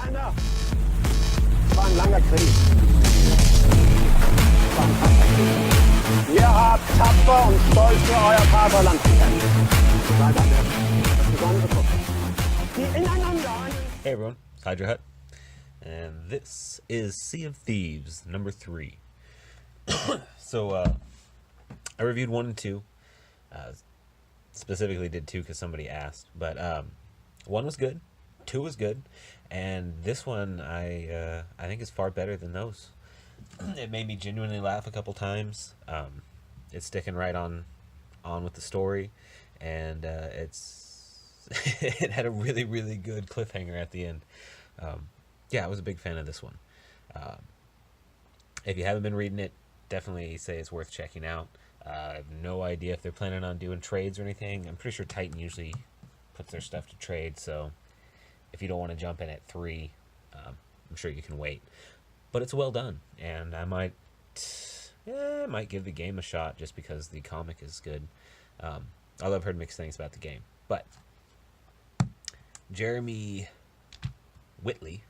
Männer! Es war ein langer Krieg. Ihr habt tapfer und stolz für euer Vaterland gekämpft. Seid eine besondere Truppe, die ineinander... Hey everyone, Hydra Hut, and this is Sea of Thieves, number 3. So, I reviewed 1 and 2. Specifically did 2 because somebody asked, but 1 was good, 2 was good, and this one I think is far better than those. It made me genuinely laugh a couple times. It's sticking right on with the story, and it had a really, really good cliffhanger at the end. Yeah, I was a big fan of this one. If you haven't been reading it, definitely say it's worth checking out. I have no idea if they're planning on doing trades or anything. I'm pretty sure Titan usually puts their stuff to trade, so if you don't want to jump in at 3, I'm sure you can wait. But it's well done, and I might give the game a shot just because the comic is good. Although I've heard mixed things about the game. But Jeremy Whitley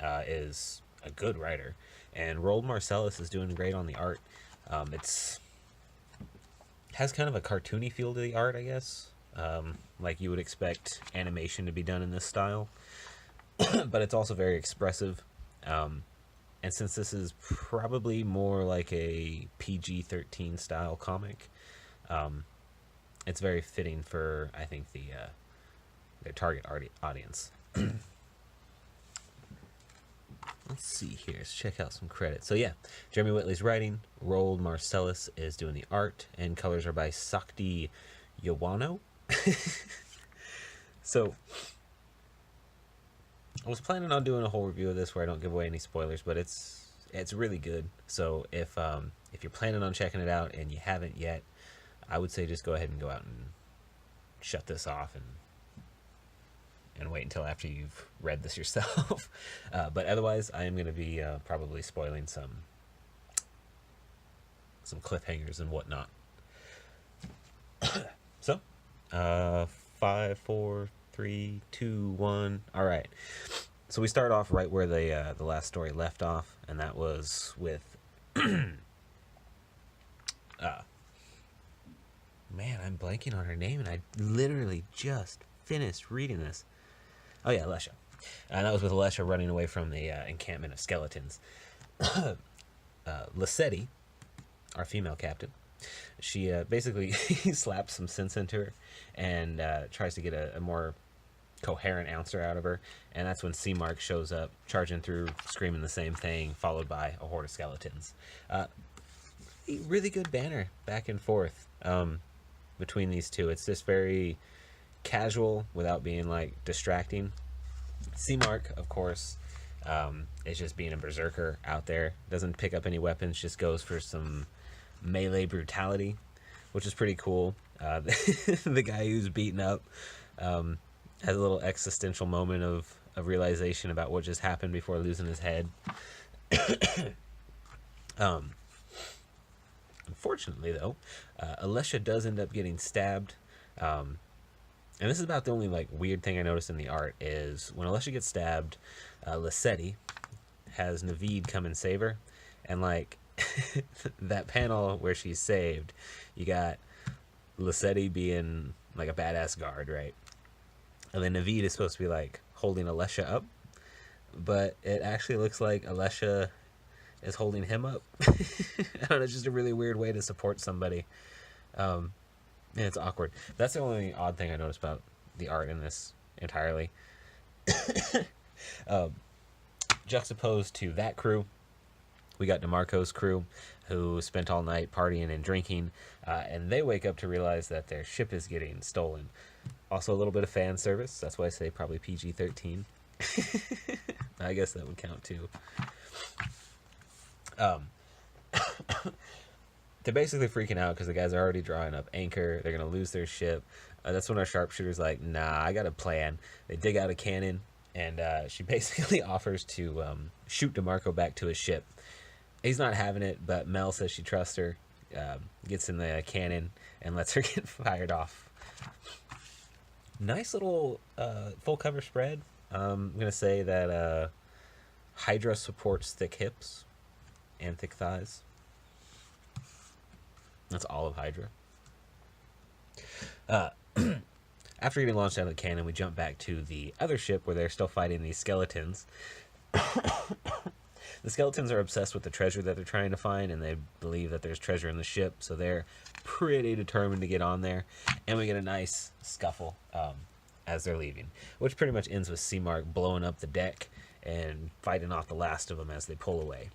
is a good writer, and Roald Marcellus is doing great on the art. It's has kind of a cartoony feel to the art, I guess. Like you would expect animation to be done in this style. But it's also very expressive. And since this is probably more like a PG-13 style comic, it's very fitting for, I think, their target audience. Let's see here. Let's check out some credits. So yeah, Jeremy Whitley's writing, Roald Marcellus is doing the art, and colors are by Sakti Yawano. So I was planning on doing a whole review of this where I don't give away any spoilers, but it's really good. So if you're planning on checking it out and you haven't yet, I would say just go ahead and go out and shut this off and wait until after you've read this yourself. But otherwise, I am going to be probably spoiling some cliffhangers and whatnot. So, 5, 4, 3, 2, 1. All right. So we start off right where the last story left off, and that was with man, I'm blanking on her name, and I literally just finished reading this. Oh yeah, Alessia. And that was with Alessia running away from the encampment of skeletons. Lissetti, our female captain, she basically slaps some sense into her and tries to get a more coherent answer out of her, and that's when Seamark shows up, charging through, screaming the same thing, followed by a horde of skeletons. Really good banter back and forth between these two. It's just very casual without being like distracting. Seamark, of course, is just being a berserker out there. Doesn't pick up any weapons, just goes for some melee brutality, which is pretty cool. The guy who's beaten up has a little existential moment of realization about what just happened before losing his head. Unfortunately, though, Alessia does end up getting stabbed. And this is about the only like weird thing I noticed in the art is when Alessia gets stabbed, Lissetti has Naveed come and save her, and like that panel where she's saved, you got Lissetti being like a badass guard, right? And then Naveed is supposed to be like holding Alessia up, but it actually looks like Alessia is holding him up. I don't know, it's just a really weird way to support somebody. And it's awkward. That's the only odd thing I noticed about the art in this entirely. Juxtaposed to that crew, we got DeMarco's crew, who spent all night partying and drinking, and they wake up to realize that their ship is getting stolen. Also a little bit of fan service, that's why I say probably PG-13. I guess that would count too. They're basically freaking out because the guys are already drawing up anchor. They're going to lose their ship. That's when our sharpshooter's like, nah, I got a plan. They dig out a cannon, and she basically offers to shoot DeMarco back to his ship. He's not having it, but Mel says she trusts her, gets in the cannon, and lets her get fired off. Nice little full cover spread. I'm going to say that Hydra supports thick hips and thick thighs. That's all of Hydra. After getting launched out of the cannon, we jump back to the other ship where they're still fighting these skeletons. The skeletons are obsessed with the treasure that they're trying to find, and they believe that there's treasure in the ship, so they're pretty determined to get on there. And we get a nice scuffle as they're leaving, which pretty much ends with Seamark blowing up the deck and fighting off the last of them as they pull away.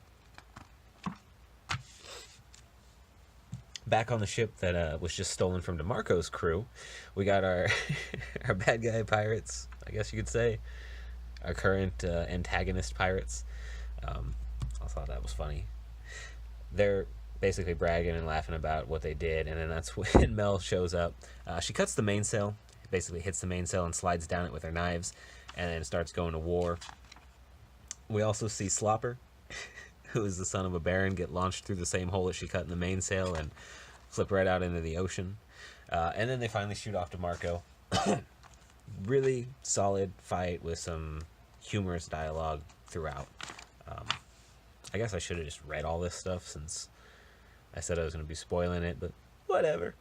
Back on the ship that was just stolen from DeMarco's crew, we got our our bad guy pirates, I guess you could say, our current antagonist pirates. I thought that was funny. They're basically bragging and laughing about what they did, and then that's when Mel shows up. She cuts the mainsail, basically hits the mainsail and slides down it with her knives, and then starts going to war. We also see Slopper, who is the son of a baron, get launched through the same hole that she cut in the mainsail and flip right out into the ocean. And then they finally shoot off DeMarco. Really solid fight with some humorous dialogue throughout. I guess I should have just read all this stuff since I said I was going to be spoiling it, but whatever.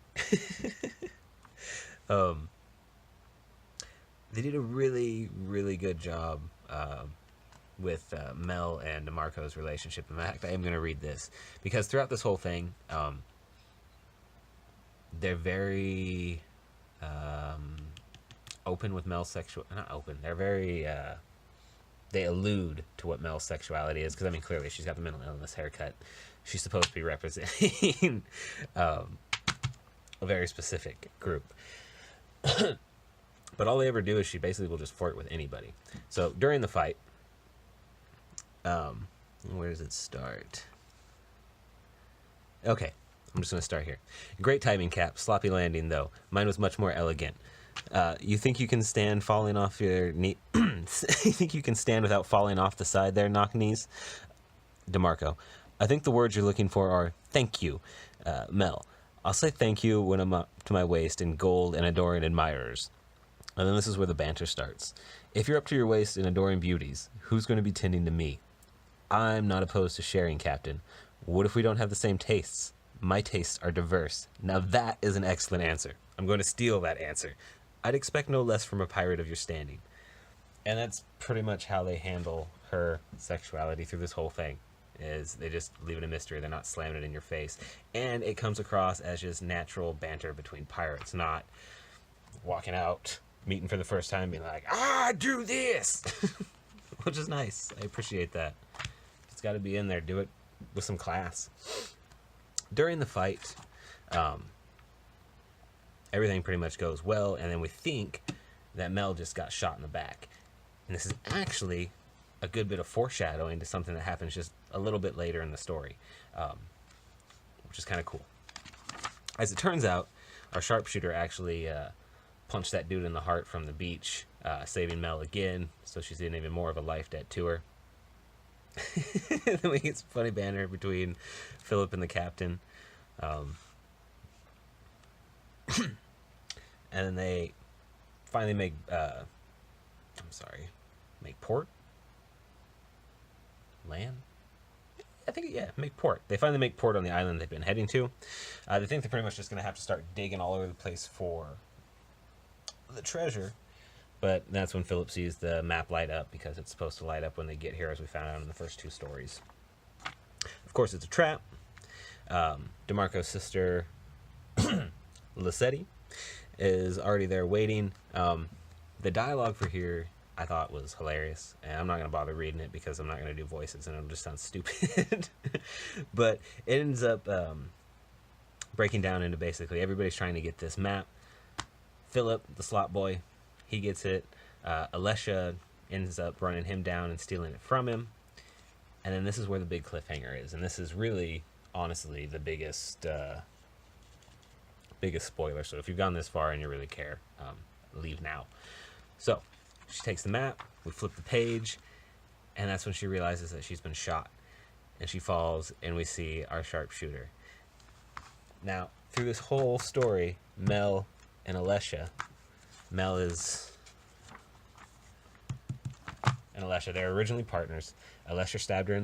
They did a really, really good job with Mel and DeMarco's relationship. In fact, I am going to read this because throughout this whole thing, they're very open with Mel's sexual... Not open. They're very... they allude to what Mel's sexuality is, because, I mean, clearly she's got the mental illness haircut. She's supposed to be representing a very specific group. But all they ever do is she basically will just flirt with anybody. So, during the fight... where does it start? Okay, I'm just going to start here. Great timing, Cap. Sloppy landing, though. Mine was much more elegant. You think you can stand falling off your knee? You think you can stand without falling off the side there, knock knees? DeMarco. I think the words you're looking for are thank you. Mel. I'll say thank you when I'm up to my waist in gold and adoring admirers. And then this is where the banter starts. If you're up to your waist in adoring beauties, who's going to be tending to me? I'm not opposed to sharing, Captain. What if we don't have the same tastes? My tastes are diverse. Now that is an excellent answer. I'm going to steal that answer. I'd expect no less from a pirate of your standing. And that's pretty much how they handle her sexuality through this whole thing. Is they just leave it a mystery. They're not slamming it in your face. And it comes across as just natural banter between pirates, not walking out, meeting for the first time, being like, do this! Which is nice. I appreciate that. It's got to be in there. Do it with some class. During the fight, everything pretty much goes well, and then we think that Mel just got shot in the back. And this is actually a good bit of foreshadowing to something that happens just a little bit later in the story, which is kind of cool. As it turns out, our sharpshooter actually punched that dude in the heart from the beach, saving Mel again, so she's in even more of a life debt to her. Then we get some funny banter between Philip and the captain. And then they finally make port? Land? I think, yeah, make port. They finally make port on the island they've been heading to. They think they're pretty much just going to have to start digging all over the place for the treasure. But that's when Philip sees the map light up, because it's supposed to light up when they get here, as we found out in the first two stories. Of course, it's a trap. DeMarco's sister, Lissetti, is already there waiting. The dialogue for here I thought was hilarious, and I'm not going to bother reading it because I'm not going to do voices and it'll just sound stupid. But it ends up breaking down into basically everybody's trying to get this map. Philip, the slot boy, he gets it. Alessia ends up running him down and stealing it from him. And then this is where the big cliffhanger is, and this is really, honestly, the biggest spoiler. So if you've gone this far and you really care, leave now. So she takes the map, we flip the page, and that's when she realizes that she's been shot. And she falls, and we see our sharpshooter. Now, through this whole story, Mel and Alessia, Mel is and Alessia. They're originally partners. Alessia stabbed her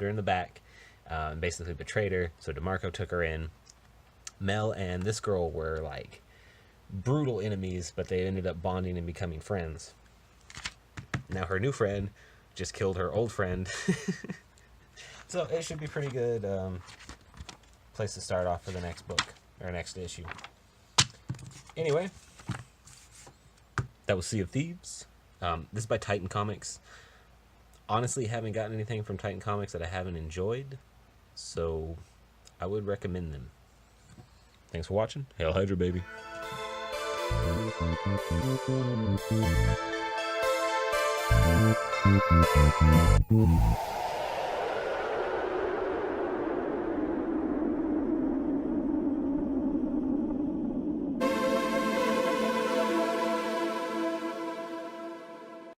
in the back, and basically betrayed her. So DeMarco took her in. Mel and this girl were like brutal enemies, but they ended up bonding and becoming friends. Now her new friend just killed her old friend. So it should be pretty good place to start off for the next book, or next issue. Anyway, that was Sea of Thieves. This is by Titan Comics. Honestly, haven't gotten anything from Titan Comics that I haven't enjoyed, so I would recommend them. Thanks for watching. Hail Hydra, baby.